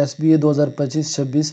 SBA 2025-26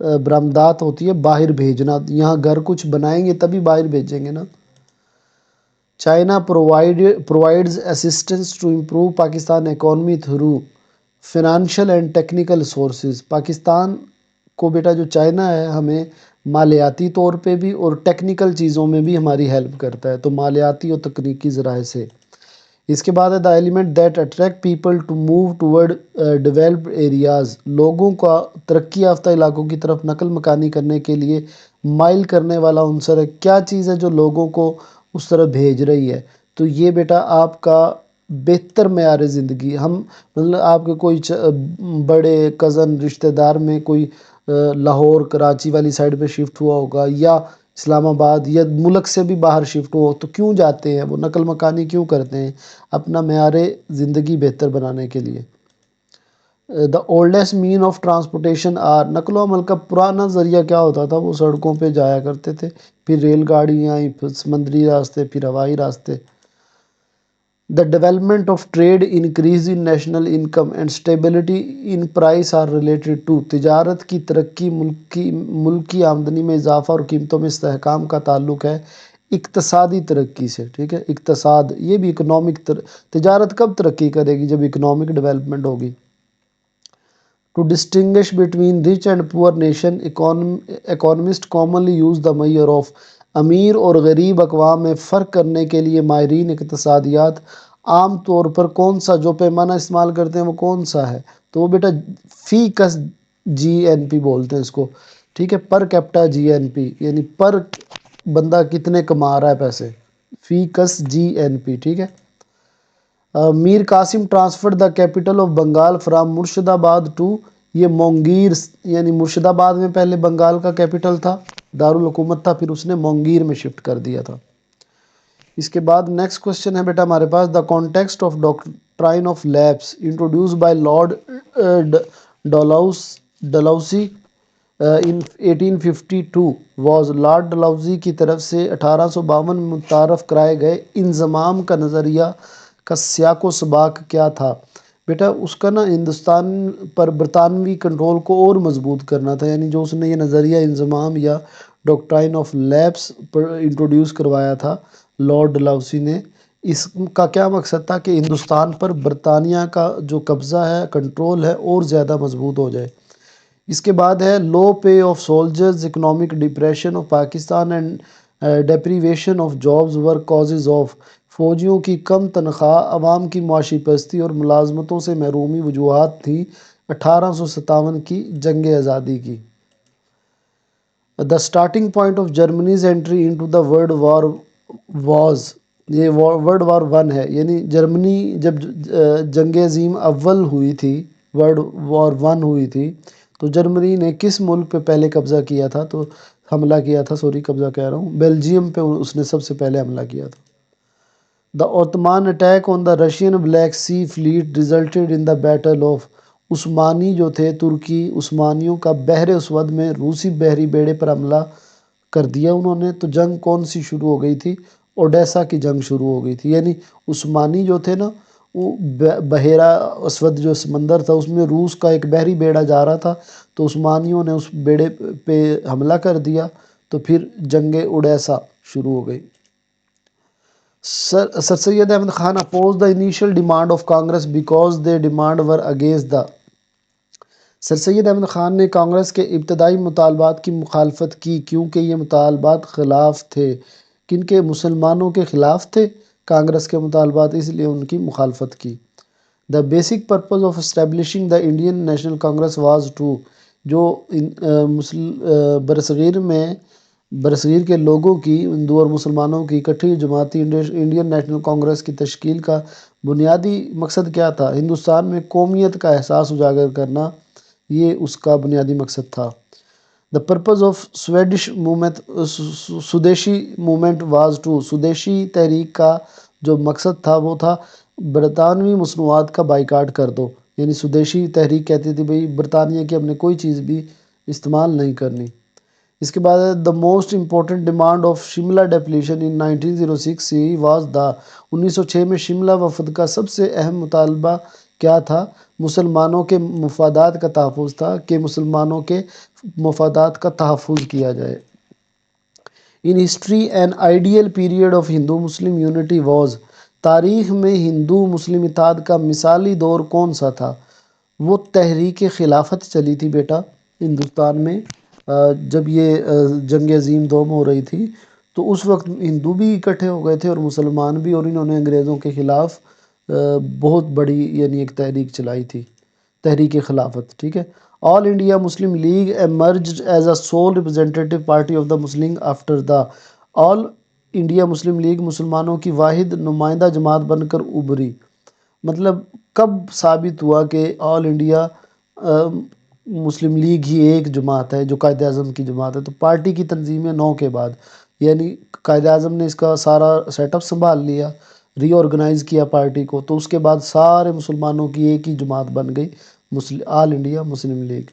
برآمدات ہوتی ہے باہر بھیجنا، یہاں گھر کچھ بنائیں گے تبھی باہر بھیجیں گے نا۔ China provides assistance to improve Pakistan economy through financial and technical sources۔ Pakistan کو بیٹا جو چائنا ہے ہمیں مالیاتی طور پہ بھی اور ٹیکنیکل چیزوں میں بھی ہماری ہیلپ کرتا ہے، تو مالیاتی اور تکنیکی ذرائع سے۔ اس کے بعد ہے the element that attract people to move toward developed areas, لوگوں کا ترقی یافتہ علاقوں کی طرف نقل مکانی کرنے کے لیے مائل کرنے والا عنصر ہے۔ کیا چیز ہے جو لوگوں کو اس طرف بھیج رہی ہے؟ تو یہ بیٹا آپ کا بہتر معیار زندگی، ہم مطلب آپ کے کوئی بڑے کزن رشتہ دار میں کوئی لاہور کراچی والی سائڈ پہ شفٹ ہوا ہوگا یا اسلام آباد یا ملک سے بھی باہر شفٹ ہو، تو کیوں جاتے ہیں وہ نقل مکانی کیوں کرتے ہیں؟ اپنا معیار زندگی بہتر بنانے کے لیے۔ The oldest mean of transportation are, نقل و حمل کا پرانا ذریعہ کیا ہوتا تھا؟ وہ سڑکوں پہ جایا کرتے تھے، پھر ریل گاڑیاں آئیں، پھر سمندری راستے، پھر ہوائی راستے۔ The development of trade increase in national income and stability in price are related to, تجارت کی ترقی ملک کی آمدنی میں اضافہ اور قیمتوں میں استحکام کا تعلق ہے اقتصادی ترقی سے، ٹھیک ہے؟ اقتصاد یہ بھی اکنامک تجارت کب ترقی کرے گی؟ جب اکنامک ڈیولپمنٹ ہوگی۔ To distinguish between rich and poor nation, economists commonly use the measure of, امیر اور غریب اقوام میں فرق کرنے کے لیے ماہرین اقتصادیات عام طور پر کون سا جو پیمانہ استعمال کرتے ہیں وہ کون سا ہے؟ تو وہ بیٹا فی کس جی این پی بولتے ہیں اس کو، ٹھیک ہے؟ پر کیپٹا جی این پی، یعنی پر بندہ کتنے کما رہا ہے پیسے، فی کس جی این پی، ٹھیک ہے؟ Mir Qasim transferred the capital of Bengal from Murshidabad to, یہ مونگیر، یعنی مرشد آباد میں پہلے بنگال کا کیپٹل تھا، دارالحکومت تھا، پھر اس نے مونگیر میں شفٹ کر دیا تھا۔ اس کے بعد نیکسٹ کوسچن ہے بیٹا ہمارے پاس، the context of doctrine of lapse introduce by Lord Dalhousie in 1852 was, Lord Dalhousie کی طرف سے 1852 میں متعارف کرائے گئے انضمام کا نظریہ کا سیاق و سباق کیا تھا؟ بیٹا اس کا نا ہندوستان پر برطانوی کنٹرول کو اور مضبوط کرنا تھا، یعنی جو اس نے یہ نظریہ انضمام یا ڈاکٹرائن آف لیپس پر انٹروڈیوس کروایا تھا لارڈ ڈلہوزی نے، اس کا کیا مقصد تھا کہ ہندوستان پر برطانیہ کا جو قبضہ ہے، کنٹرول ہے، اور زیادہ مضبوط ہو جائے۔ اس کے بعد ہے low pay of soldiers, economic depression of Pakistan and deprivation of jobs were causes of, فوجیوں کی کم تنخواہ عوام کی معاشی پستی اور ملازمتوں سے محرومی وجوہات تھیں 1857 کی جنگ آزادی کی۔ The starting point of Germany's entry into the world war was, یہ ورلڈ وار 1 ہے، یعنی جرمنی جب جنگ عظیم اول ہوئی تھی، ورلڈ وار 1 ہوئی تھی، تو جرمنی نے کس ملک پہ پہلے قبضہ کیا تھا؟ تو حملہ کیا تھا، قبضہ کہہ رہا ہوں، بیلجیم پہ اس نے سب سے پہلے حملہ کیا تھا۔ The Osman attack on the Russian Black Sea fleet resulted in the battle of, عثمانی جو تھے ترکی، عثمانیوں کا بحر اسود میں روسی بحری بیڑے پر حملہ کر دیا انہوں نے، تو جنگ کون سی شروع ہو گئی تھی؟ اوڈیسا کی جنگ شروع ہو گئی تھی، یعنی عثمانی جو تھے نا، وہ بحیرہ اسود جو سمندر تھا اس میں روس کا ایک بحری بیڑا جا رہا تھا، تو عثمانیوں نے اس بیڑے پہ حملہ کر دیا، تو پھر جنگ اوڈیسا شروع ہو گئی۔ Sir Syed Ahmad Khan oppose the initial demand of Congress because they demand were against the, Sir Syed Ahmad Khan نے کانگریس کے ابتدائی مطالبات کی مخالفت کی کیونکہ یہ مطالبات خلاف تھے، کن کے؟ مسلمانوں کے خلاف تھے کانگریس کے مطالبات، اس لیے ان کی مخالفت کی۔ The basic purpose of establishing the Indian National Congress was to, جو برصغیر کے لوگوں کی، ہندو اور مسلمانوں کی اکٹھی جماعتی انڈین نیشنل کانگریس کی تشکیل کا بنیادی مقصد کیا تھا؟ ہندوستان میں قومیت کا احساس اجاگر کرنا، یہ اس کا بنیادی مقصد تھا۔ The purpose of Swadeshi movement was to, Swadeshi تحریک کا جو مقصد تھا وہ تھا برطانوی مصنوعات کا بائیکاٹ کر دو، یعنی سودیشی تحریک کہتی تھی بھئی برطانیہ کی ہم نے کوئی چیز بھی استعمال نہیں کرنی۔ اس کے بعد the most important demand of Simla deputation in 1906 was the, 1906 میں شملہ وفد کا سب سے اہم مطالبہ کیا تھا؟ مسلمانوں کے مفادات کا تحفظ تھا کہ مسلمانوں کے مفادات کا تحفظ کیا جائے۔ In history an ideal period of Hindu Muslim unity was, تاریخ میں ہندو مسلم اتحاد کا مثالی دور کون سا تھا؟ وہ تحریک خلافت چلی تھی بیٹا ہندوستان میں، جب یہ جنگ عظیم دوم ہو رہی تھی تو اس وقت ہندو بھی اکٹھے ہو گئے تھے اور مسلمان بھی، اور انہوں نے انگریزوں کے خلاف بہت بڑی یعنی ایک تحریک چلائی تھی، تحریک خلافت، ٹھیک ہے۔ All India Muslim League emerged as a sole representative party of the Muslim after the, all India Muslim league مسلمانوں کی واحد نمائندہ جماعت بن کر ابھری۔ مطلب کب ثابت ہوا کہ آل انڈیا مسلم لیگ ہی ایک جماعت ہے جو قائد اعظم کی جماعت ہے؟ تو پارٹی کی تنظیم 9 کے بعد، یعنی قائد اعظم نے اس کا سارا سیٹ اپ سنبھال لیا، ری آرگنائز کیا پارٹی کو، تو اس کے بعد سارے مسلمانوں کی ایک ہی جماعت بن گئی، all India Muslim League.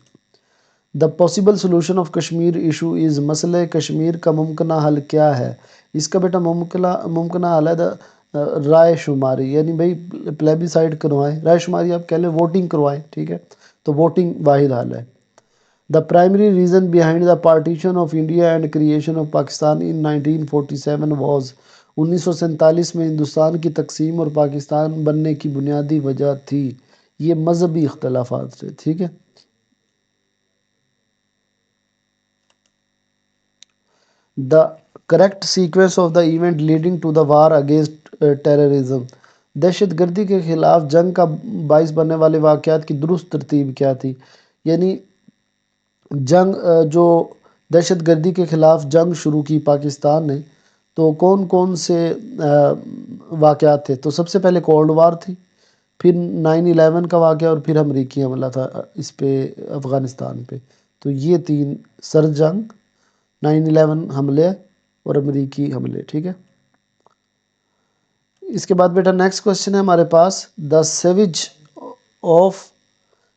The possible solution of Kashmir issue is, مسئلہ کشمیر کا ممکنہ حل کیا ہے؟ اس کا بیٹا ممکنہ حل ہے رائے شماری، یعنی بھائی پلیبیسائڈ کروائیں، رائے شماری آپ کہہ لیں ووٹنگ کروائیں، ٹھیک ہے، تو ووٹنگ واحد حل ہے۔ The primary reason behind the partition of India and creation of Pakistan in 1947 was, 1947 میں ہندوستان کی تقسیم اور پاکستان بننے کی بنیادی وجہ تھی، یہ مذہبی اختلافات سے، ٹھیک ہے۔ The correct sequence of the event leading to the war against terrorism, دہشت گردی کے خلاف جنگ کا باعث بننے والے واقعات کی درست ترتیب کیا تھی؟ یعنی جنگ جو دہشت گردی کے خلاف جنگ شروع کی پاکستان نے، تو کون کون سے واقعات تھے؟ تو سب سے پہلے کولڈ وار تھی، پھر 9/11 کا واقعہ، اور پھر امریکی حملہ تھا اس پہ افغانستان پہ۔ تو یہ 3 سر جنگ، 9/11 حملے اور امریکی حملے، ٹھیک ہے۔ اس کے بعد بیٹا نیکسٹ کوشچن ہے ہمارے پاس، the sewage of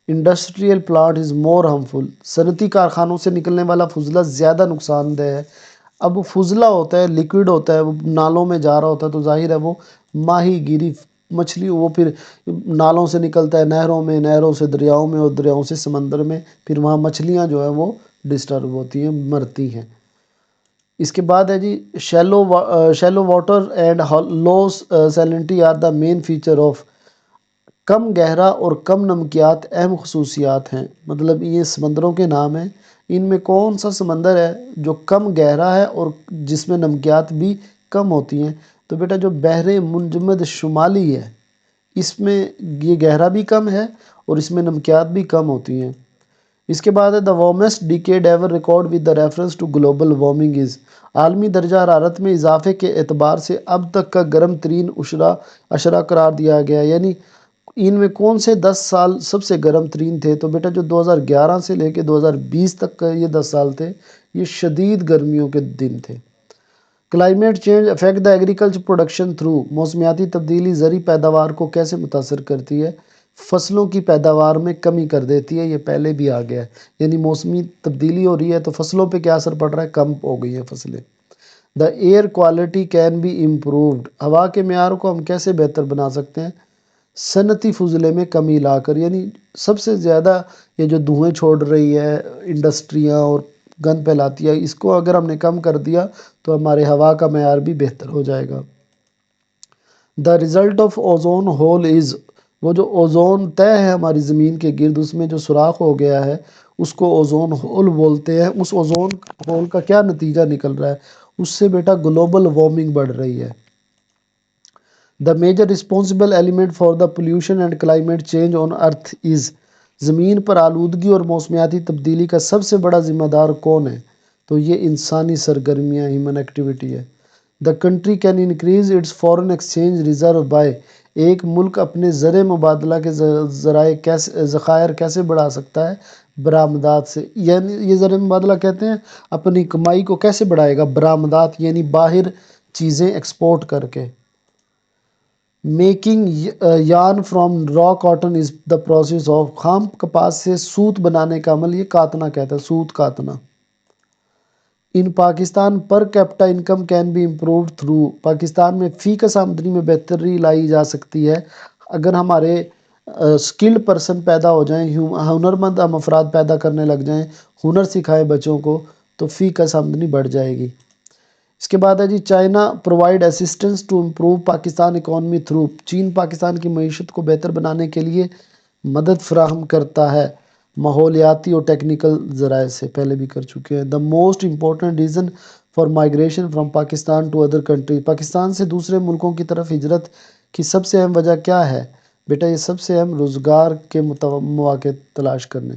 industrial plant is more harmful, صنعتی کارخانوں سے نکلنے والا فضلہ زیادہ نقصان دہ ہے۔ اب فضلہ ہوتا ہے، لیکوڈ ہوتا ہے، وہ نالوں میں جا رہا ہوتا ہے، تو ظاہر ہے وہ ماہی گیری، مچھلی، وہ پھر نالوں سے نکلتا ہے نہروں میں، نہروں سے دریاؤں میں، اور دریاؤں سے سمندر میں، پھر وہاں مچھلیاں جو ہیں وہ ڈسٹرب ہوتی ہیں، مرتی ہیں۔ اس کے بعد ہے جی shallow water and low salinity are the main feature of, کم گہرا اور کم نمکیات اہم خصوصیات ہیں، مطلب یہ سمندروں کے نام ہیں، ان میں کون سا سمندر ہے جو کم گہرا ہے اور جس میں نمکیات بھی کم ہوتی ہیں؟ تو بیٹا جو بحر منجمد شمالی ہے، اس میں یہ گہرا بھی کم ہے اور اس میں نمکیات بھی کم ہوتی ہیں۔ اس کے بعد ہے the warmest decade ever record with the reference to global warming is, عالمی درجہ حرارت میں اضافے کے اعتبار سے اب تک کا گرم ترین اشرہ قرار دیا گیا، یعنی ان میں کون سے 10 سال سب سے گرم ترین تھے؟ تو بیٹا جو 2011 سے لے کے 2020 تک کا یہ 10 سال تھے، یہ شدید گرمیوں کے دن تھے۔ کلائمیٹ چینج افیکٹ دا ایگریکلچر پروڈکشن تھرو، موسمیاتی تبدیلی زرعی پیداوار کو کیسے متاثر کرتی ہے؟ فصلوں کی پیداوار میں کمی کر دیتی ہے، یہ پہلے بھی آ گیا ہے، یعنی موسمی تبدیلی ہو رہی ہے تو فصلوں پہ کیا اثر پڑ رہا ہے؟ کم ہو گئی ہیں فصلیں۔ The air quality can be improved, ہوا کے معیار کو ہم کیسے بہتر بنا سکتے ہیں؟ صنعتی فضلے میں کمی لا کر، یعنی سب سے زیادہ یہ جو دھوئیں چھوڑ رہی ہے انڈسٹریاں اور گند پھیلاتی ہے، اس کو اگر ہم نے کم کر دیا تو ہمارے ہوا کا معیار بھی بہتر ہو جائے گا۔ The result of ozone hole is, وہ جو اوزون طے ہے ہماری زمین کے گرد، اس میں جو سوراخ ہو گیا ہے اس کو اوزون ہول بولتے ہیں، اس اوزون ہول کا کیا نتیجہ نکل رہا ہے؟ اس سے بیٹا گلوبل وارمنگ بڑھ رہی ہے۔ The major responsible element for the pollution and climate change on earth is, زمین پر آلودگی اور موسمیاتی تبدیلی کا سب سے بڑا ذمہ دار کون ہے؟ تو یہ انسانی سرگرمیاں، ہیومن ایکٹیویٹی ہے۔ The country can increase its foreign exchange reserve by, ایک ملک اپنے زر مبادلہ کے ذخائر کیسے بڑھا سکتا ہے؟ برآمدات سے، یعنی یہ زر مبادلہ کہتے ہیں اپنی کمائی کو کیسے بڑھائے گا؟ برآمدات، یعنی باہر چیزیں ایکسپورٹ کر کے۔ میکنگ یارن فرام را cotton is the process of, خام کپاس سے سوت بنانے کا عمل یہ کاتنا کہتا ہے، سوت کاتنا۔ In Pakistan per capita income can be improved through, Pakistan میں فی کس آمدنی میں بہتری لائی جا سکتی ہے اگر ہمارے اسکلڈ پرسن پیدا ہو جائیں، ہنرمند ہم افراد پیدا کرنے لگ جائیں، ہنر سکھائے بچوں کو، تو فی کس آمدنی بڑھ جائے گی۔ اس کے بعد ہے جی China provide assistance to improve Pakistan economy through, چین پاکستان کی معیشت کو بہتر بنانے کے لیے مدد فراہم کرتا ہے ماحولیاتی اور ٹیکنیکل ذرائع سے، پہلے بھی کر چکے ہیں۔ The most important reason for migration from Pakistan to other country, Pakistan سے دوسرے ملکوں کی طرف ہجرت کی سب سے اہم وجہ کیا ہے؟ بیٹا یہ سب سے اہم روزگار کے مواقع تلاش کرنے۔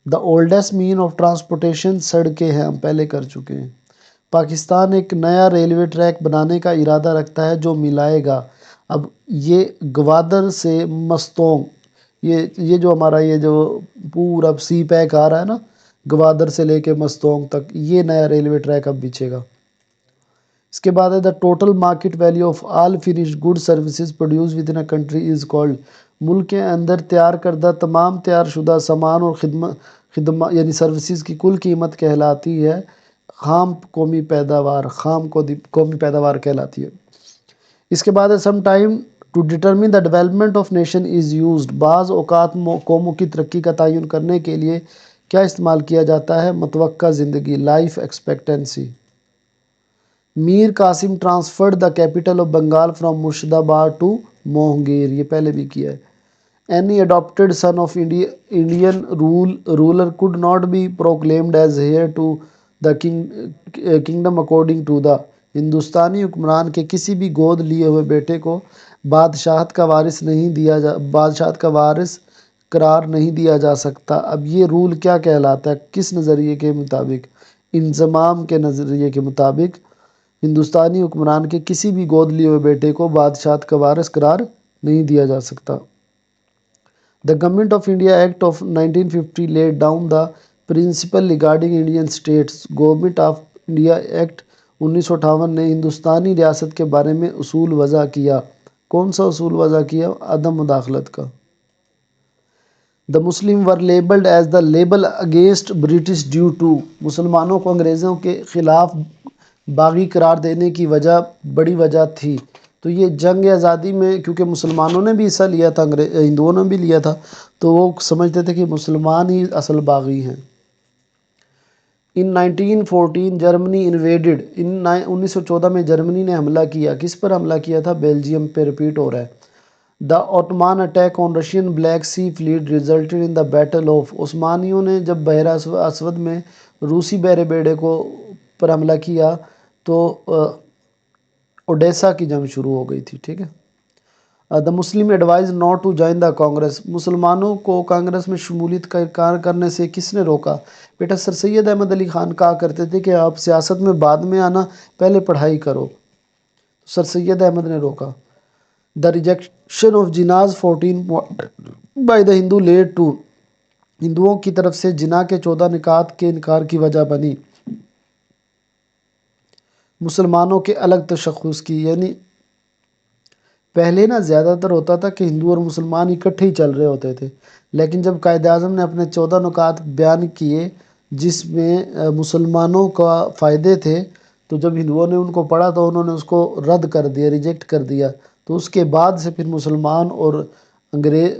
The oldest mean of transportation سڑکیں ہیں، ہم پہلے کر چکے ہیں۔ پاکستان ایک نیا ریلوے ٹریک بنانے کا ارادہ رکھتا ہے جو ملائے گا، اب یہ گوادر سے مستونگ، یہ جو ہمارا یہ جو پورا سی پیک آ رہا ہے نا، گوادر سے لے کے مستونگ تک، یہ نیا ریلوے ٹریک اب بچھے گا۔ اس کے بعد ہے the total market value of all finished good services produce within a country is called, ملک کے اندر تیار کردہ تمام تیار شدہ سامان اور خدمات یعنی سروسز کی کل قیمت کہلاتی ہے خام قومی پیداوار، قومی پیداوار کہلاتی ہے۔ اس کے بعد ہے some time to determine the development of nation is used, بعض اوقات قوموں کی ترقی کا تعین کرنے کے لیے کیا استعمال کیا جاتا ہے؟ متوقع زندگی، life expectancy. Mir Qasim transferred the capital of Bengal from Murshidabad to Munger, یہ پہلے بھی کیا ہے۔ Any adopted son of Indian ruler could not be proclaimed as heir to the kingdom according to the، ہندوستانی حکمران کے کسی بھی گود لیے ہوئے بیٹے کو بادشاہت کا وارث قرار نہیں دیا جا سکتا۔ اب یہ رول کیا کہلاتا ہے؟ کس نظریے کے مطابق؟ انضمام کے نظریے کے مطابق ہندوستانی حکمران کے کسی بھی گود لیے ہوئے بیٹے کو بادشاہت کا وارث قرار نہیں دیا جا سکتا۔ The Government of India Act of 1950 laid down the principle regarding Indian states۔ Government of India act 1958 نے ہندوستانی ریاست کے بارے میں اصول وضع کیا۔ کون سا اصول وضع کیا؟ عدم مداخلت کا۔ The Muslim were labelled as the rebel against British due to، مسلمانوں کو انگریزوں کے خلاف باغی قرار دینے کی بڑی وجہ تھی۔ تو یہ جنگ آزادی میں کیونکہ مسلمانوں نے بھی حصہ لیا تھا، ہندوؤں نے بھی لیا تھا، تو وہ سمجھتے تھے کہ مسلمان ہی اصل باغی ہیں۔ ان 1914 جرمنی انویڈڈ، 1914 میں جرمنی نے حملہ کیا، کس پر حملہ کیا تھا؟ بیلجیم پہ، ریپیٹ ہو رہا ہے۔ The Ottoman attack on Russian Black Sea fleet resulted in the battle of, عثمانیوں نے جب بحیرہ اسود میں روسی بحر بیڑے پر حملہ کیا تو اوڈیسا کی جنگ شروع ہو گئی تھی، ٹھیک ہے۔ The Muslim advise not to join the Congress, مسلمانوں کو کانگریس میں شمولیت کا انکار کرنے سے کس نے روکا؟ بیٹا سر سید احمد علی خان کہا کرتے تھے کہ آپ سیاست میں بعد میں آنا، پہلے پڑھائی کرو، سر سید احمد نے روکا۔ The rejection of Jinnah's 14 by the Hindu lead to, ہندوؤں کی طرف سے جنا کے 14 نکات کے انکار کی وجہ بنی مسلمانوں کے الگ تشخص کی، یعنی پہلے نا زیادہ تر ہوتا تھا کہ ہندو اور مسلمان اکٹھے ہی چل رہے ہوتے تھے، لیکن جب قائد اعظم نے اپنے 14 نکات بیان کیے جس میں مسلمانوں کا فائدے تھے، تو جب ہندوؤں نے ان کو پڑھا تو انہوں نے اس کو رد کر دیا، ریجیکٹ کر دیا، تو اس کے بعد سے پھر مسلمان اور انگریز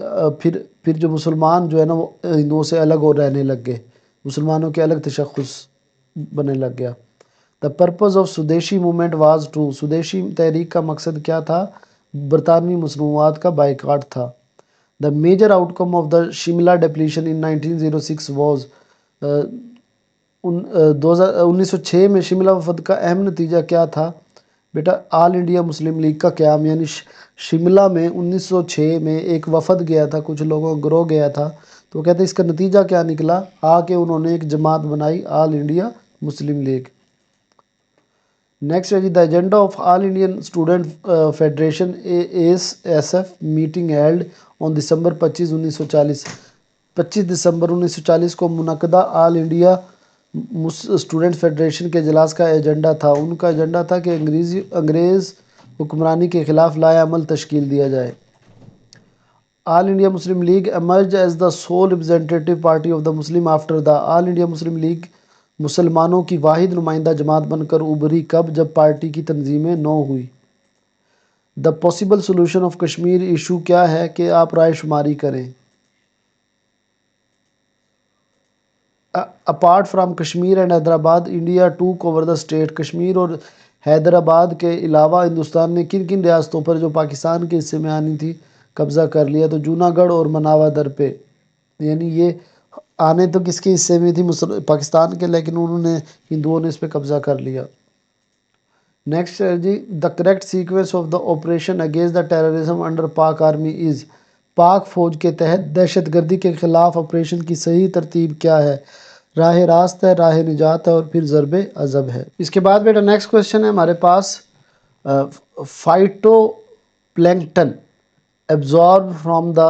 پھر جو مسلمان جو ہے نا وہ ہندوؤں سے الگ ہو رہنے لگ گئے، مسلمانوں کے الگ تشخص بننے لگ گیا۔ The purpose of Swadeshi movement was to, Swadeshi تحریک کا مقصد کیا تھا؟ برطانوی مصنوعات کا بائیکاٹ تھا۔ The major out come of the Shimla depletion in 1906 was, 1906 میں شملہ وفد کا اہم نتیجہ کیا تھا؟ بیٹا آل انڈیا مسلم لیگ کا قیام، یعنی شملہ میں 1906 میں ایک وفد گیا تھا، کچھ لوگوں کا گروہ گیا تھا، تو وہ کہتے ہیں اس کا نتیجہ کیا نکلا؟ کہ انہوں نے ایک جماعت بنائی، All India Muslim League. Next ہے جی the agenda of All Indian Student Federation ASF meeting held on December 25 1940، 25 دسمبر 1940 کو منعقدہ آل انڈیا اسٹوڈنٹ فیڈریشن کے اجلاس کا ایجنڈا تھا، ان کا ایجنڈا تھا کہ انگریز حکمرانی کے خلاف لائحہ عمل تشکیل دیا جائے۔ All India Muslim League emerge as the sole representative party of the Muslim after the, all India Muslim league مسلمانوں کی واحد نمائندہ جماعت بن کر ابھری کب؟ جب پارٹی کی تنظیمیں نو ہوئی۔ The possible solution of Kashmir issue کیا ہے کہ آپ رائے شماری کریں. Apart from Kashmir and Hyderabad India ٹوک اوور دا اسٹیٹ. کشمیر اور حیدرآباد کے علاوہ ہندوستان نے کن کن ریاستوں پر جو پاکستان کے حصے میں آنی تھی قبضہ کر لیا؟ تو جوناگڑھ اور مناوا پہ. یعنی یہ آنے تو کس کے حصے میں تھی؟ پاکستان کے، لیکن انہوں نے ہندوؤں نے اس پہ قبضہ کر لیا. نیکسٹ ہے جی، the correct sequence of the operation against the terrorism under Pak army is. Pak فوج کے تحت دہشت گردی کے خلاف آپریشن کی صحیح ترتیب کیا ہے؟ راہ راست ہے، راہ نجات ہے، اور پھر ضرب عضب ہے. اس کے بعد بیٹا نیکسٹ کویشچن ہے ہمارے پاس، phytoplankton absorb from the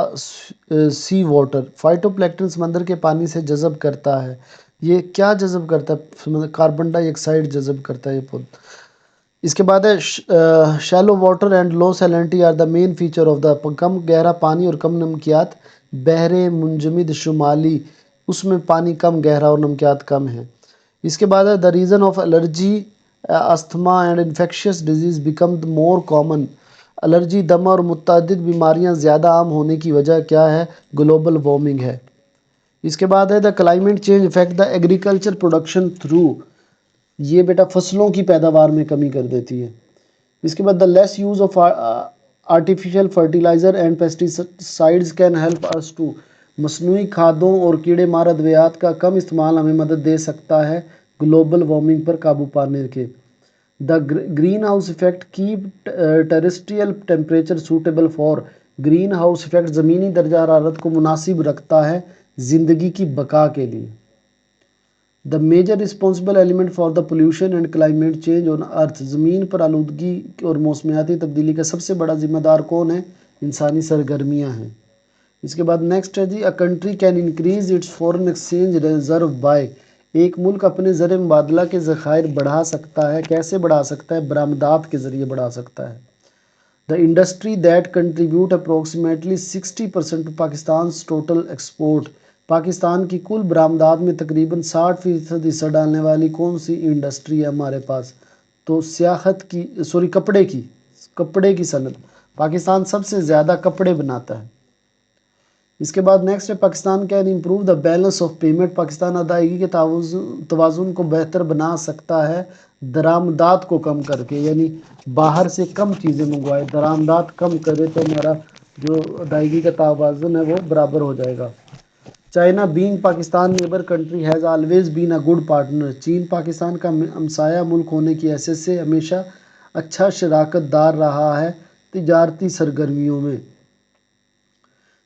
sea water. Phytoplankton سمندر کے پانی سے جذب کرتا ہے. یہ کیا جذب کرتا ہے؟ کاربن ڈائی آکسائڈ جذب کرتا ہے یہ پود. اس کے بعد ہے shallow water and low salinity are the main feature of the. کم گہرا پانی اور کم نمکیات. بحر منجمد شمالی، اس میں پانی کم گہرا اور نمکیات کم ہیں. اس کے بعد ہے the reason of allergy asthma and infectious disease become more common. Allergy, دمہ اور متعدد بیماریاں زیادہ عام ہونے کی وجہ کیا ہے؟ گلوبل وارمنگ ہے. اس کے بعد ہے the climate change effect the agriculture production through. یہ بیٹا فصلوں کی پیداوار میں کمی کر دیتی ہے. اس کے بعد the less use of artificial fertilizer and pesticides can help us to. مصنوعی کھادوں اور کیڑے مار ادویات کا کم استعمال ہمیں مدد دے سکتا ہے گلوبل وارمنگ پر قابو پانے کے. The greenhouse effect keep terrestrial temperature suitable for. Greenhouse effect زمینی درجہ حرارت کو مناسب رکھتا ہے زندگی کی بقا کے لیے. The major responsible element for the pollution and climate change on earth. زمین پر آلودگی اور موسمیاتی تبدیلی کا سب سے بڑا ذمہ دار کون ہے؟ انسانی سرگرمیاں ہیں. اس کے بعد نیکسٹ ہے جی، a country can increase its foreign exchange reserve by. ایک ملک اپنے زر مبادلہ کے ذخائر بڑھا سکتا ہے. کیسے بڑھا سکتا ہے؟ برآمدات کے ذریعے بڑھا سکتا ہے. The industry that contribute approximately 60% to Pakistan's total export. Pakistan کی کل برآمدات میں تقریباً 60% حصہ ڈالنے والی کون سی انڈسٹری ہے ہمارے پاس؟ تو کپڑے کی صنعت. پاکستان سب سے زیادہ کپڑے بناتا ہے. اس کے بعد نیکسٹ ہے، Pakistan can improve the balance of payment. Pakistan ادائیگی کے توازن کو بہتر بنا سکتا ہے درآمدات کو کم کر کے. یعنی باہر سے کم چیزیں منگوائے، درآمدات کم کرے تو ہمارا جو ادائیگی کا توازن ہے وہ برابر ہو جائے گا. China being Pakistan neighbour country has always been a good partner. چین پاکستان کا ہمسایہ ملک ہونے کی حیثیت سے ہمیشہ اچھا شراکت دار رہا ہے تجارتی سرگرمیوں میں.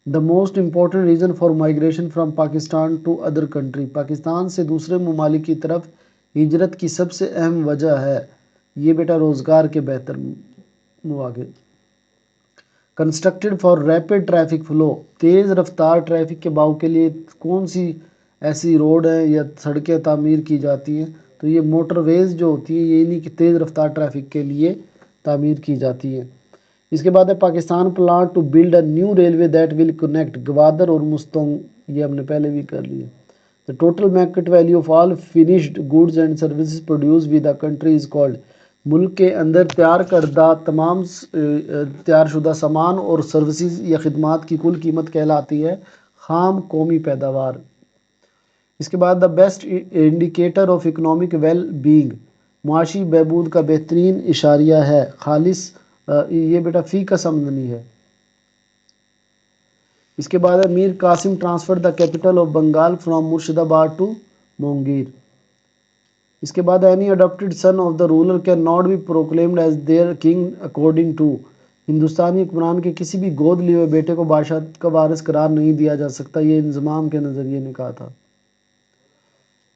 The most important reason for migration from Pakistan to other country. Pakistan سے دوسرے ممالک کی طرف ہجرت کی سب سے اہم وجہ ہے یہ بیٹا روزگار کے بہتر مواقع. Constructed for rapid traffic flow. تیز رفتار ٹریفک کے بہاؤ کے لیے کون سی ایسی روڈ ہیں یا سڑکیں تعمیر کی جاتی ہیں؟ تو یہ موٹر ویز جو ہوتی ہیں، یہ نہیں کہ تیز رفتار ٹریفک کے لیے تعمیر کی جاتی ہیں. اس کے بعد ہے Pakistan plan to build a new railway that will connect Gwadar اور مستونگ. یہ ہم نے پہلے بھی کر لیا. The total market value of all finished goods and services produce with the country is called. ملک کے اندر تیار کردہ تمام تیار شدہ سامان اور سروسز یا خدمات کی کل قیمت کہلاتی ہے خام قومی پیداوار. اس کے بعد the best indicator of economic well being. معاشی بہبود کا بہترین اشاریہ ہے خالص. یہ بیٹا فی کا سمدنی ہے. اس کے بعد ہے Mir Qasim transfer the capital of Bengal from Murshidabad to Munger. اس کے بعد any adopted son of the ruler cannot be proclaimed as their king according to. ہندوستانی حکمران کے کسی بھی گود لیے ہوئے بیٹے کو بادشاہت کا وارث قرار نہیں دیا جا سکتا. یہ انضمام کے نظریے نے کہا تھا.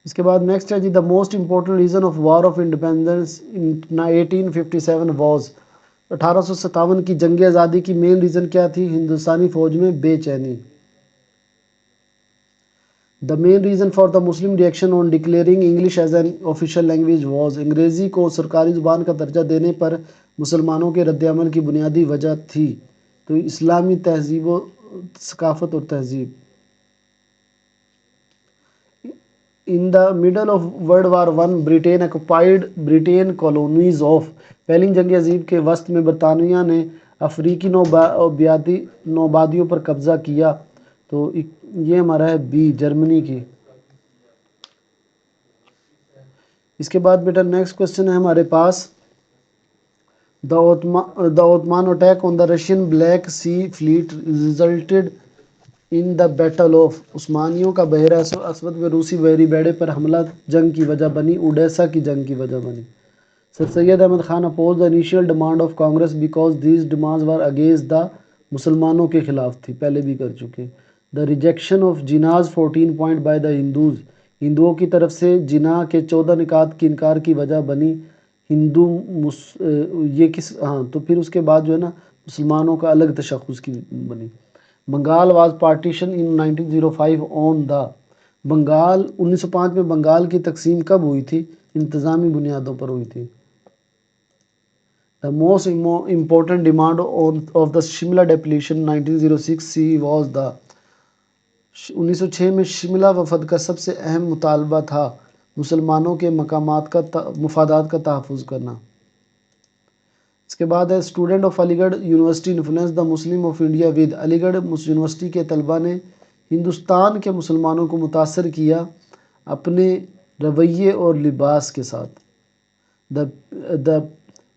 اس کے بعد نیکسٹ ہے جی، the most important reason of war of independence in 1857 was. 1857 کی جنگ آزادی کی مین ریزن کیا تھی؟ ہندوستانی فوج میں بے چینی. The main reason for the Muslim reaction on declaring English as an official language was. انگریزی کو سرکاری زبان کا درجہ دینے پر مسلمانوں کے رد عمل کی بنیادی وجہ تھی تو اسلامی تہذیب و ثقافت اور تہذیب. In the middle of World War I, Britain occupied Britain colonies of پہلی جنگ عظیم کے وسط میں برطانیہ نے افریقی نوآبادیوں پر قبضہ کیا. تو یہ ہمارا ہے بی جرمنی کی. اس کے بعد بیٹا نیکسٹ کوشچن ہے ہمارے پاس the Ottoman attack on the Russian Black Sea fleet resulted in the battle of عثمانیوں کا بحیرہ اسود میں روسی بحری بیڑے پر حملہ جنگ کی وجہ بنی, اوڈیسا کی جنگ کی وجہ بنی. سر Syed Ahmad Khan opposed the initial demand of Congress because these demands were against the مسلمانوں کے خلاف تھی, پہلے بھی کر چکے. The rejection of Jinnah's 14 point by the Hindus, ہندوؤں کی طرف سے جناح کے 14 نکات کی انکار کی وجہ بنی. یہ کس تو پھر اس کے بعد جو ہے نا مسلمانوں کا الگ تشخص کی بنی. بنگال واز پارٹیشن ان 1905 آن دا, بنگال 1905 میں بنگال کی تقسیم کب ہوئی تھی؟ انتظامی بنیادوں پر ہوئی تھی. The most important demand of the Shimla Declaration 1906 C was the 1906 میں شملہ وفد کا سب سے اہم مطالبہ تھا مسلمانوں کے مفادات کا تحفظ کرنا. اس کے بعد ہے student of Aligarh University influence the Muslim of India with, Aligarh University کے طلبہ نے ہندوستان کے مسلمانوں کو متاثر کیا اپنے رویے اور لباس کے ساتھ. The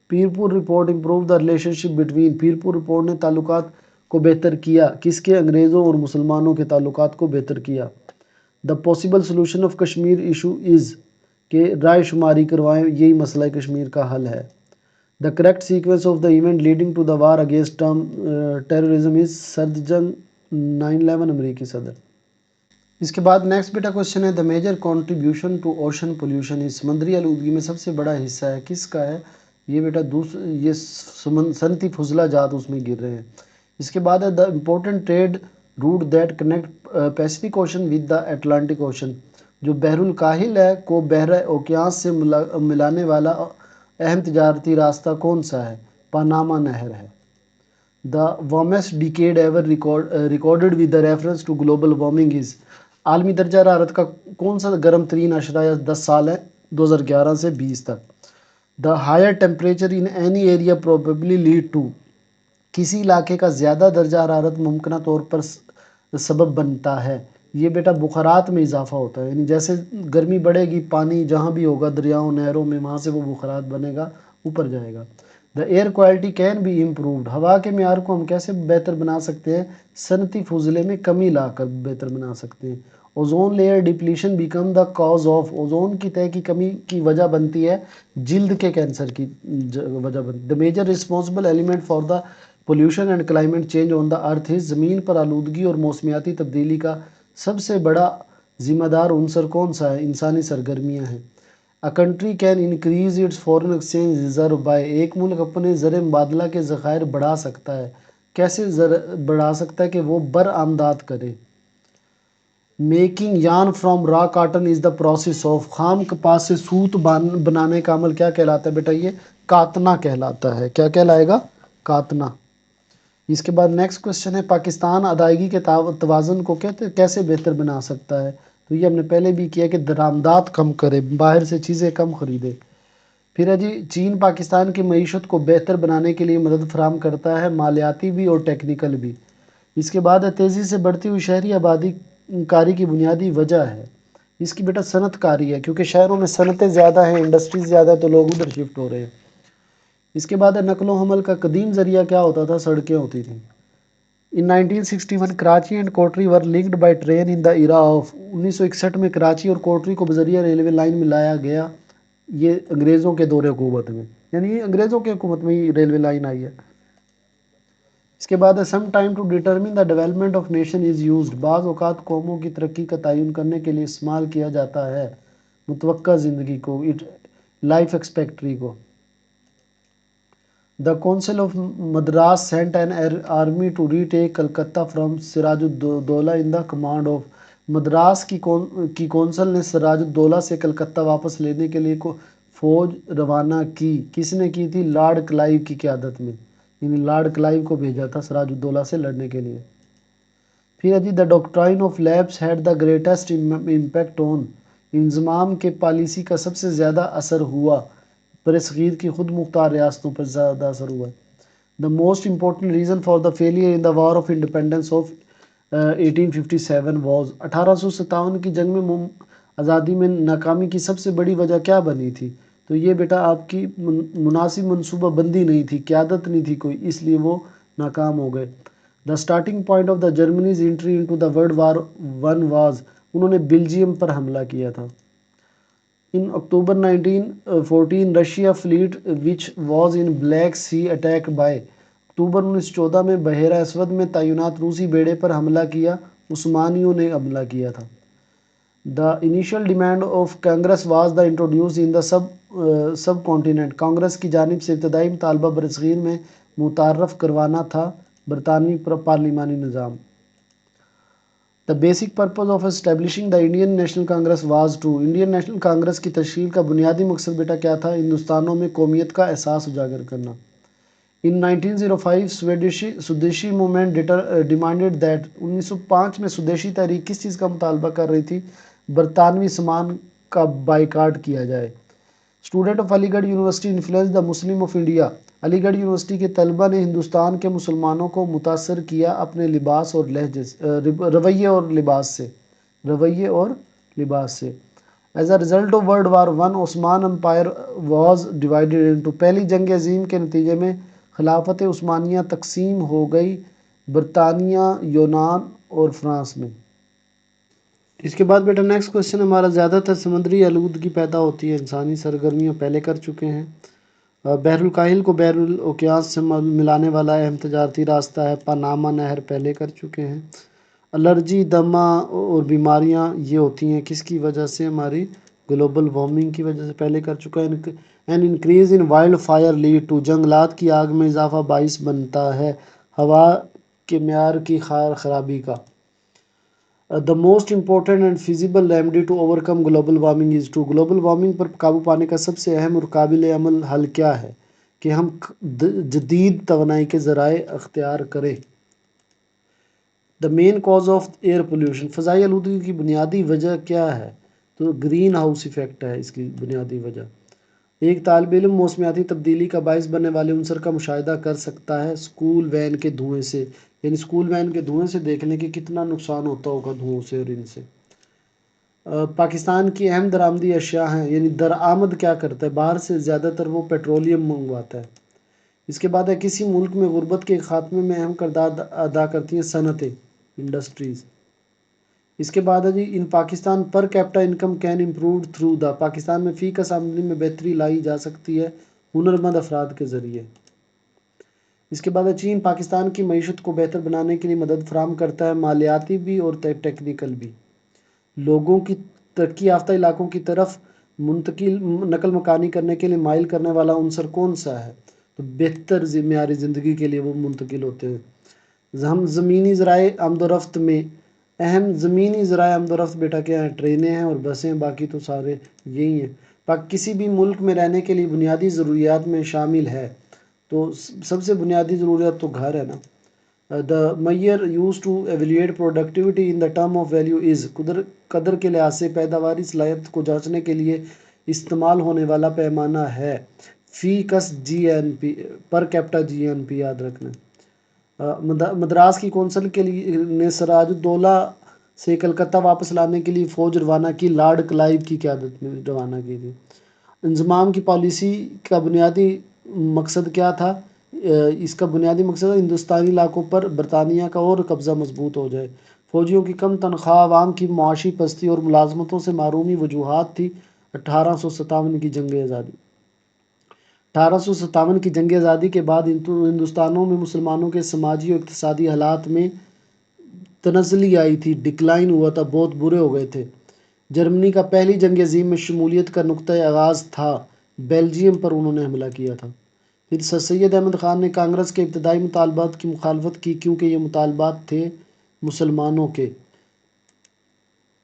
Pirpur report improve the relationship between, Pirpur report نے تعلقات کو بہتر کیا کس کے؟ انگریزوں اور مسلمانوں کے تعلقات کو بہتر کیا. The possible solution of Kashmir issue از, کہ رائے شماری کروائیں یہی مسئلہ کشمیر کا حل ہے. The correct sequence of the event leading to the war against terrorism is, سرد جنگ 9/11 امریکی صدر. اس کے بعد نیکسٹ بیٹا کوشچن ہے the major contribution to ocean pollution is, سمندری آلودگی میں سب سے بڑا حصہ ہے کس کا ہے؟ یہ بیٹا یہ صنعتی فضلہ جات اس میں گر رہے ہیں. اس کے بعد ہے the important trade route that connect Pacific Ocean with the Atlantic Ocean, جو بحر الکاہل ہے کو بحر اوقیانوس سے ملانے والا اہم تجارتی راستہ کون سا ہے؟ پاناما نہر ہے. The warmest decade ever recorded with the reference to global warming is, عالمی درجہ حرارت کا کون سا گرم ترین اشرہ یا 10 سال ہے؟ 2011 سے 20 تک. The higher temperature in any area probably lead to, کسی علاقے کا زیادہ درجہ حرارت ممکنہ طور پر سبب بنتا ہے. یہ بیٹا بخارات میں اضافہ ہوتا ہے, یعنی جیسے گرمی بڑھے گی پانی جہاں بھی ہوگا دریاؤں نہروں میں وہاں سے وہ بخارات بنے گا اوپر جائے گا. The air quality can be improved, ہوا کے معیار کو ہم کیسے بہتر بنا سکتے ہیں؟ صنعتی فضلے میں کمی لا کر بہتر بنا سکتے ہیں. Ozone layer depletion become the cause of, ozone کی تہہ کی کمی کی وجہ بنتی ہے جلد کے کینسر کی وجہ بنتی. The major responsible element for the pollution and climate change on the earth is, زمین پر آلودگی اور موسمیاتی تبدیلی کا سب سے بڑا ذمہ دار عنصر کون سا ہے؟ انسانی سرگرمیاں ہیں. A country can increase its foreign exchange reserve by, ایک ملک اپنے زر مبادلہ کے ذخائر بڑھا سکتا ہے. کیسے بڑھا سکتا ہے؟ کہ وہ برآمدات کرے. میکنگ یارن فرام را cotton is the process of, خام کپاس سے سوت بنانے کا عمل کیا کہلاتا ہے بیٹا؟ یہ کاتنا کہلاتا ہے. کیا کہلائے گا؟ کاتنا. اس کے بعد نیکسٹ کوشچن ہے پاکستان ادائیگی کے توازن کو کیسے بہتر بنا سکتا ہے؟ تو یہ ہم نے پہلے بھی کیا کہ درآمدات کم کرے, باہر سے چیزیں کم خریدے. پھر ہے جی چین پاکستان کی معیشت کو بہتر بنانے کے لیے مدد فراہم کرتا ہے, مالیاتی بھی اور ٹیکنیکل بھی. اس کے بعد ہے تیزی سے بڑھتی ہوئی شہری آبادی کاری کی بنیادی وجہ ہے. اس کی بیٹا صنعت کاری ہے, کیونکہ شہروں میں صنعتیں زیادہ ہیں, انڈسٹریز زیادہ ہیں تو لوگ ادھر شفٹ ہو رہے ہیں. اس کے بعد ہے نقل و حمل کا قدیم ذریعہ کیا ہوتا تھا؟ سڑکیں ہوتی تھیں. ان 1961 Karachi and Kotri were linked by train in the era of, 1961 میں کراچی اور کوٹری کو بذریعہ ریلوے لائن میں لایا گیا, یہ انگریزوں کے دور حکومت میں, یعنی انگریزوں کی حکومت میں ہی ریلوے لائن آئی ہے. اس کے بعد ہے some time to determine the development of nation is used, بعض اوقات قوموں کی ترقی کا تعین کرنے کے لیے استعمال کیا جاتا ہے متوقع زندگی کو, لائف ایکسپیکٹری کو. The Council of Madras sent an army to retake Calcutta from Siraj ud-Daula in the command of, Madras کی کونسل نے سراج الدولہ سے کلکتہ واپس لینے کے لیے فوج روانہ کی. کس نے کی تھی؟ لارڈ کلائیو کی قیادت میں, یعنی لارڈ کلائیو کو بھیجا تھا سراج الدولہ سے لڑنے کے لیے. پھر جی the doctrine of lapse had the greatest impact on, انضمام کے پالیسی کا سب سے زیادہ اثر ہوا؟ برصغیر کی خود مختار ریاستوں پر زیادہ اثر ہوا ہے۔ The most important reason for the failure in the War of Independence of 1857 was 1857 کی جنگ میں آزادی میں ناکامی کی سب سے بڑی وجہ کیا بنی تھی؟ تو یہ بیٹا آپ کی مناسب منصوبہ بندی نہیں تھی، قیادت نہیں تھی کوئی، اس لیے وہ ناکام ہو گئے۔ The starting point of the Germany's entry into the World War I was انہوں نے بیلجیم پر حملہ کیا تھا۔ In October 1914 Russia fleet which was in Black Sea attacked by اکتوبر 1914 میں بحیرہ اسود میں تعینات روسی بیڑے پر حملہ کیا، عثمانیوں نے حملہ کیا تھا۔ The initial demand of Congress was the introduce in the subcontinent Congress کی جانب سے ابتدائی مطالبہ برصغیر میں متعارف کروانا تھا برطانوی پارلیمانی نظام۔ The basic purpose of establishing the Indian National Congress was to Indian National Congress کی تشکیل کا بنیادی مقصد بیٹا کیا تھا؟ ہندوستانیوں میں قومیت کا احساس اجاگر کرنا۔ In 1905 Swadeshi movement demanded that 1905 میں سودیشی تحریک کس چیز کا مطالبہ کر رہی تھی؟ برطانوی سامان کا بائیکاٹ کیا جائے۔ Student of Aligarh University influence the Muslim of India Aligarh University کے طلبہ نے ہندوستان کے مسلمانوں کو متاثر کیا اپنے لباس اور لہجے رویے اور لباس سے۔ As a result of World War I, عثمان امپائر was divided into پہلی جنگ عظیم کے نتیجے میں خلافت عثمانیہ تقسیم ہو گئی برطانیہ، یونان اور فرانس میں۔ اس کے بعد بیٹا نیکسٹ کوشچن ہمارا زیادہ تر سمندری آلودگی پیدا ہوتی ہے انسانی سرگرمیوں پہلے کر چکے ہیں۔ بحر الکاہل کو بحر الاوقیانوس سے ملانے والا اہم تجارتی راستہ ہے پاناما نہر پہلے کر چکے ہیں۔ الرجی، دمہ اور بیماریاں یہ ہوتی ہیں کس کی وجہ سے؟ ہماری گلوبل وارمنگ کی وجہ سے پہلے کر چکا ہے۔ An increase in wildfire lead to جنگلات کی آگ میں اضافہ باعث بنتا ہے ہوا کے معیار کی خرابی کا۔ The most important and feasible remedy to overcome global warming is to global warming پر قابو پانے کا سب سے اہم اور قابل عمل حل کیا ہے؟ کہ ہم جدید توانائی کے ذرائع اختیار کریں۔ The main cause of air pollution فضائی آلودگی کی بنیادی وجہ کیا ہے؟ تو گرین ہاؤس ایفیکٹ ہے اس کی بنیادی وجہ۔ ایک طالب علم موسمیاتی تبدیلی کا باعث بننے والے عنصر کا مشاہدہ کر سکتا ہے اسکول وین کے دھوئیں سے، یعنی اسکول وین کے دھوئیں سے دیکھ لیں کہ کتنا نقصان ہوتا ہوگا دھوؤں سے اور ان سے۔ پاکستان کی اہم درآمدی اشیاء ہیں، یعنی درآمد کیا کرتا ہے؟ باہر سے زیادہ تر وہ پیٹرولیم منگواتا ہے۔ اس کے بعد ہے کسی ملک میں غربت کے خاتمے میں اہم کردار ادا کرتی ہیں صنعتیں، انڈسٹریز۔ اس کے بعد ہے جی in Pakistan per capita income can improved through the Pakistan میں فی کس آمدنی میں بہتری لائی جا سکتی ہے ہنرمند افراد کے ذریعے۔ اس کے بعد ہے چین پاکستان کی معیشت کو بہتر بنانے کے لیے مدد فراہم کرتا ہے، مالیاتی بھی اور ٹیکنیکل بھی۔ لوگوں کی ترقی یافتہ علاقوں کی طرف نقل مکانی کرنے کے لیے مائل کرنے والا عنصر کون سا ہے؟ تو بہتر معیاری زندگی کے لیے وہ منتقل ہوتے ہیں۔ ہم زمینی ذرائع آمد و رفت میں اہم زمینی ذرائع آمد و رفت بیٹا کیا ہیں؟ ٹرینیں ہیں اور بسیں ہیں، باقی تو سارے یہی ہیں۔ کسی بھی ملک میں رہنے کے لیے بنیادی ضروریات میں شامل ہے تو سب سے بنیادی ضرورت تو گھر ہے نا۔ The measure used to evaluate productivity in the term of value is قدر کے لحاظ سے پیداواری صلاحیت کو جانچنے کے لیے استعمال ہونے والا پیمانہ ہے فی کس جی این پی پر کیپٹا جی این پی یاد رکھنا۔ مدراس کی کونسل کے لیے نے سراج الدولہ سے کلکتہ واپس لانے کے لیے فوج روانہ کی، لارڈ کلائیو کی قیادت میں روانہ کی تھی۔ انضمام کی پالیسی کا بنیادی مقصد کیا تھا؟ اس کا بنیادی مقصد ہندوستانی علاقوں پر برطانیہ کا اور قبضہ مضبوط ہو جائے۔ فوجیوں کی کم تنخواہ، عوام کی معاشی پستی اور ملازمتوں سے محرومی وجوہات تھی۔ 1857 کی جنگ آزادی 1857 کی جنگ آزادی کے بعد ہندوستانوں میں مسلمانوں کے سماجی اور اقتصادی حالات میں تنزلی آئی تھی، ڈکلائن ہوا تھا، بہت برے ہو گئے تھے۔ جرمنی کا پہلی جنگ عظیم میں شمولیت کا نقطۂ آغاز تھا، بیلجیم پر انہوں نے حملہ کیا تھا۔ پھر سر سید احمد خان نے کانگریس کے ابتدائی مطالبات کی مخالفت کی کیونکہ یہ مطالبات تھے مسلمانوں کے۔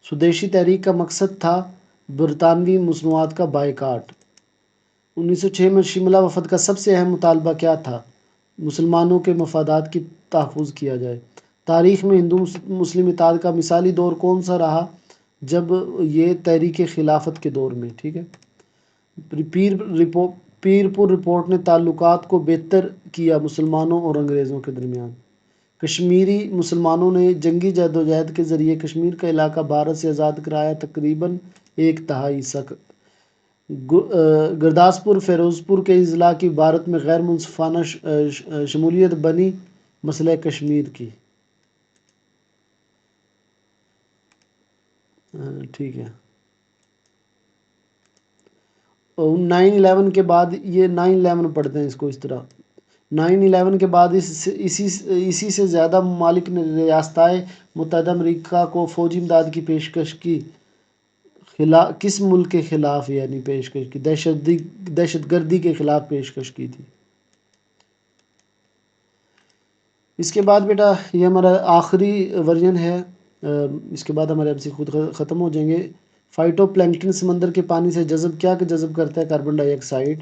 سودیشی تحریک کا مقصد تھا برطانوی مصنوعات کا بائیکاٹ۔ 1906 میں شملہ وفد کا سب سے اہم مطالبہ کیا تھا؟ مسلمانوں کے مفادات کی تحفظ کیا جائے۔ تاریخ میں ہندو مسلم اتحاد کا مثالی دور کون سا رہا؟ جب یہ تحریک خلافت کے دور میں، ٹھیک ہے۔ پیر پور رپورٹ نے تعلقات کو بہتر کیا مسلمانوں اور انگریزوں کے درمیان۔ کشمیری مسلمانوں نے جنگی جدوجہد کے ذریعے کشمیر کا علاقہ بھارت سے آزاد کرایا، تقریباً 1/3 سک۔ گرداسپور فیروز پور کے اضلاع کی بھارت میں غیر منصفانہ شمولیت بنی مسئلہ کشمیر کی، ٹھیک ہے۔ 9/11 کے بعد، یہ 9/11 پڑھتے ہیں اس کو اس طرح، 9/11 کے بعد اسی سے زیادہ ممالک نے ریاستہائے متحدہ امریکہ کو فوجی امداد کی پیشکش کی۔ کس ملک کے خلاف یعنی پیشکش کی؟ دہشت گردی کے خلاف پیشکش کی تھی۔ اس کے بعد بیٹا یہ ہمارا آخری ورژن ہے، اس کے بعد ہمارے MC خود ختم ہو جائیں گے۔ فائٹو پلینکٹن سمندر کے پانی سے جذب کرتا ہے کاربن ڈائی آکسائڈ۔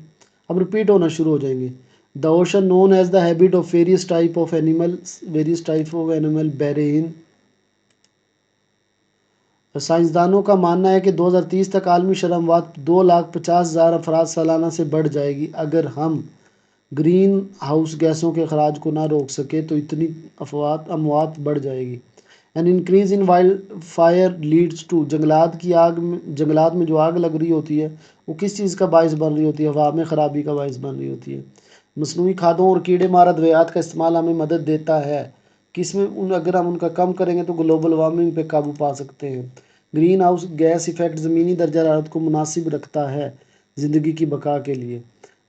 اب ریپیٹ ہونا شروع ہو جائیں گے۔ The ocean known as the habit of various type of animal barren. سائنسدانوں کا ماننا ہے کہ 2030 تک عالمی شرح اموات 2,50,000 افراد سالانہ سے بڑھ جائے گی۔ اگر ہم گرین ہاؤس گیسوں کے اخراج کو نہ روک سکے تو اتنی اموات بڑھ جائے گی۔ An increase in wildfire leads to, جنگلات میں جو آگ لگ رہی ہوتی ہے وہ کس چیز کا باعث بن رہی ہوتی ہے؟ ہوا میں خرابی کا باعث بن رہی ہوتی ہے۔ مصنوعی کھادوں اور کیڑے مار ادویات کا استعمال ہمیں مدد دیتا ہے، کس میں؟ اگر ہم ان کا کم کریں گے تو گلوبل وارمنگ پہ قابو پا سکتے ہیں۔ گرین ہاؤس گیس ایفیکٹ زمینی درجہ حرارت کو مناسب رکھتا ہے زندگی کی بقا کے لیے۔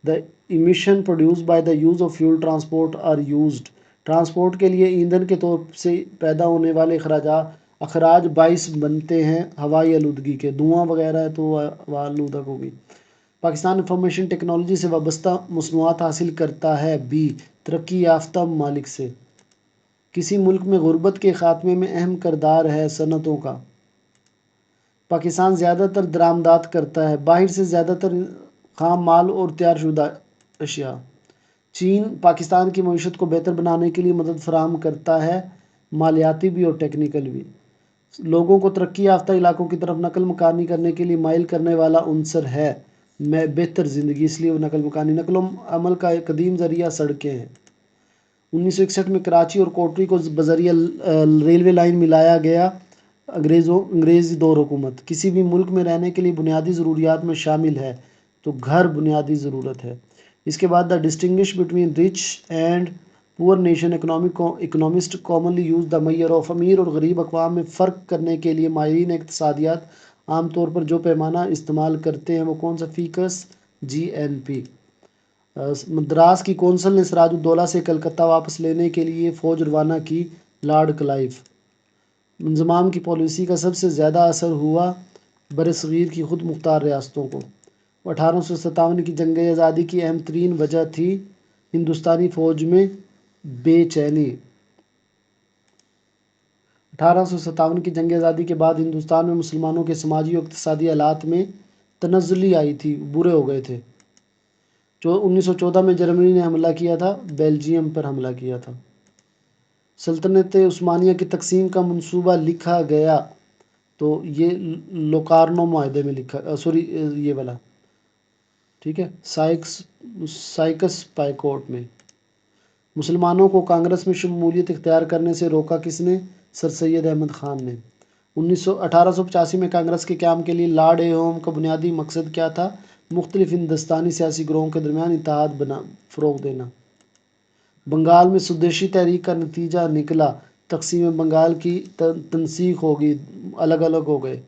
دا emission produced by the use of fuel transport are used، transport کے لیے ایندھن کے طور سے پیدا ہونے والے اخراج باعث بنتے ہیں ہوائی آلودگی کے، دھواں وغیرہ ہے تو ہوا آلودہ ہوگی۔ پاکستان انفارمیشن ٹیکنالوجی سے وابستہ مصنوعات حاصل کرتا ہے بھی ترقی یافتہ ممالک سے۔ کسی ملک میں غربت کے خاتمے میں اہم کردار ہے صنعتوں کا۔ پاکستان زیادہ تر درآمدات کرتا ہے باہر سے، زیادہ تر خام مال اور تیار شدہ اشیاء۔ چین پاکستان کی معیشت کو بہتر بنانے کے لیے مدد فراہم کرتا ہے، مالیاتی بھی اور ٹیکنیکل بھی۔ لوگوں کو ترقی یافتہ علاقوں کی طرف نقل مکانی کرنے کے لیے مائل کرنے والا عنصر ہے بہتر زندگی، اس لیے وہ نقل و حمل کا ایک قدیم ذریعہ سڑکیں ہیں۔ 1961 میں کراچی اور کوٹری کو بذریعہ ریلوے لائن ملایا گیا۔ انگریزی دور حکومت کسی بھی ملک میں رہنے کے لیے بنیادی ضروریات میں شامل ہے، تو گھر بنیادی ضرورت ہے۔ اس کے بعد the distinguish between rich and poor nation economist commonly use the measure of, امیر اور غریب اقوام میں فرق کرنے کے لیے ماہرین اقتصادیات عام طور پر جو پیمانہ استعمال کرتے ہیں وہ کون سا؟ Fax GNP۔ مدراس کی کونسل نے سراج الدولہ سے کلکتہ واپس لینے کے لیے فوج روانہ کی، لارڈ کلائیو۔ انضمام کی پالیسی کا سب سے زیادہ اثر ہوا برصغیر کی خود مختار ریاستوں کو۔ 1857 کی جنگ آزادی کی اہم ترین وجہ تھی ہندوستانی فوج میں بے چینی۔ 1857 کی جنگ آزادی کے بعد ہندوستان میں مسلمانوں کے سماجی و اقتصادی حالات میں تنزلی آئی تھی، برے ہو گئے تھے۔ 1914 میں جرمنی نے حملہ کیا تھا، بیلجیم پر حملہ کیا تھا۔ سلطنت عثمانیہ کی تقسیم کا منصوبہ لکھا گیا، تو یہ لوکارنو معاہدے میں لکھا، یہ والا، ٹھیک ہے، سائکس پائکوٹ میں۔ مسلمانوں کو کانگریس میں شمولیت اختیار کرنے سے روکا کس نے؟ سر سید احمد خان نے۔ 1885 میں کانگریس کے قیام کے لیے لارڈ ایہوم کا بنیادی مقصد کیا تھا؟ مختلف ہندوستانی سیاسی گروہوں کے درمیان اتحاد فروغ دینا۔ بنگال میں سودیشی تحریک کا نتیجہ نکلا، تقسیم بنگال کی تنسیخ ہوگی، الگ الگ ہو گئے۔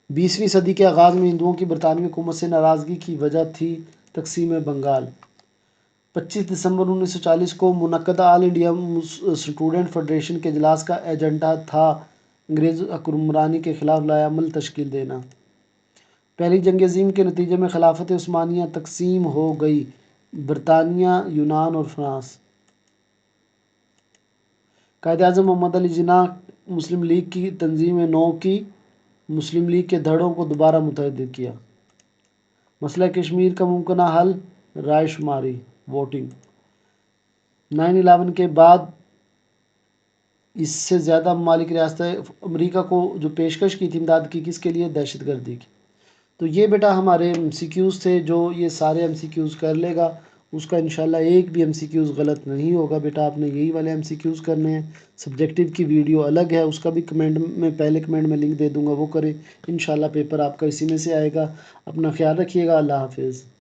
20ویں صدی کے آغاز میں ہندوؤں کی برطانوی حکومت سے ناراضگی کی وجہ تھی تقسیم بنگال۔ 25 دسمبر 1940 کو منعقدہ آل انڈیا اسٹوڈنٹ فیڈریشن کے اجلاس کا ایجنڈا تھا انگریز حکمرانی کے خلاف لائحہ عمل تشکیل دینا۔ پہلی جنگ عظیم کے نتیجے میں خلافت عثمانیہ تقسیم ہو گئی، برطانیہ، یونان اور فرانس۔ قائد اعظم محمد علی جناح مسلم لیگ کی تنظیم 9 کی مسلم لیگ کے دھڑوں کو دوبارہ متحد کیا۔ مسئلہ کشمیر کا ممکنہ حل، رائے شماری، ووٹنگ۔ 9/11 کے بعد اس سے زیادہ ممالک ریاست امریکہ کو جو پیشکش کی تھی امداد کی، کس کے لیے؟ دہشت گردی کی۔ تو یہ بیٹا ہمارے ایم سی کیوز تھے، جو یہ سارے ایم سی کیوز کر لے گا اس کا انشاءاللہ ایک بھی ایم سی کیوز غلط نہیں ہوگا بیٹا، آپ نے یہی والے ایم سی کیوز کرنے ہیں۔ سبجیکٹیو کی ویڈیو الگ ہے، اس کا بھی کمنٹ میں پہلے کمنٹ میں لنک دے دوں گا، وہ کریں، انشاءاللہ پیپر آپ کا اسی میں سے آئے گا۔ اپنا خیال رکھیے گا، اللہ حافظ۔